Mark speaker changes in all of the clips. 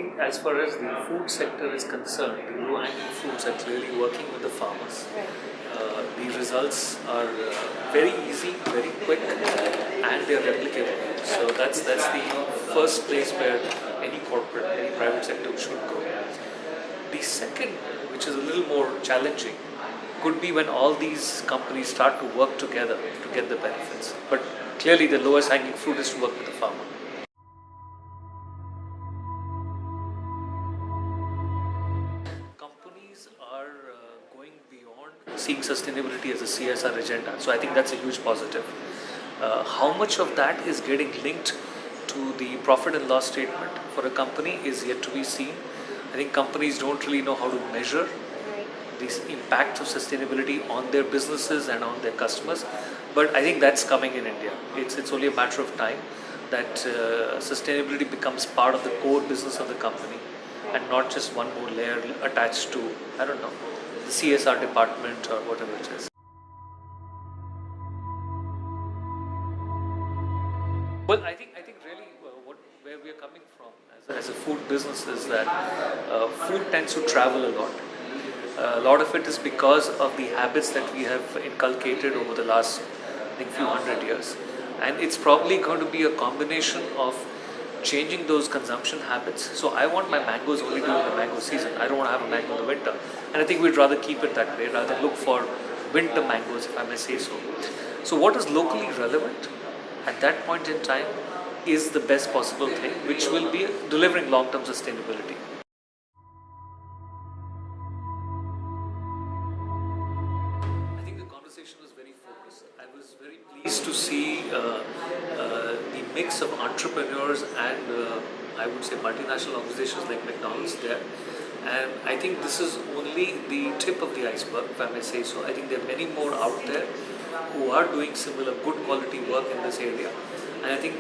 Speaker 1: think as far as the food sector is concerned, the low-hanging fruits are clearly working with the farmers. The results are very easy, very quick, and they are replicable. So that's the first place where any corporate, any private sector should go. The second, which is a little more challenging, could be when all these companies start to work together to get the benefits. But clearly the lowest hanging fruit is to work with the farmer. Companies are going beyond seeing sustainability as a CSR agenda. So I think that's a huge positive. How much of that is getting linked to the profit and loss statement for a company is yet to be seen. I think companies don't really know how to measure the impact of sustainability on their businesses and on their customers. But I think that's coming in India. It's only a matter of time that sustainability becomes part of the core business of the company and not just one more layer attached to, I don't know, the CSR department or whatever it is. Well, I think really where we are coming from as a food business is that food tends to travel a lot. A lot of it is because of the habits that we have inculcated over the last, I think, few hundred years. And it's probably going to be a combination of changing those consumption habits. So I want my mangoes only during the mango season. I don't want to have a mango in the winter. And I think we'd rather keep it that way rather than look for winter mangoes, if I may say so. So what is locally relevant at that point in time is the best possible thing, which will be delivering long-term sustainability. I think the conversation was very focused. I was very pleased to see the mix of entrepreneurs and I would say multinational organizations like McDonald's there. And I think this is only the tip of the iceberg, if I may say so. I think there are many more out there who are doing similar good quality work in this area. And I think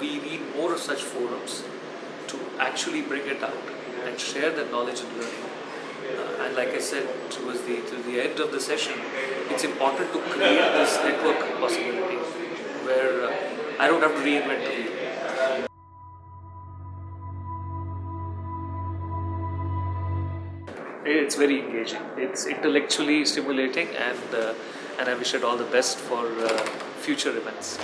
Speaker 1: we need more of such forums to actually bring it out and share the knowledge and learning. And like I said, towards the end of the session, it's important to create this network possibility where I don't have to reinvent the wheel. It's very engaging. It's intellectually stimulating, and I wish it all the best for future events.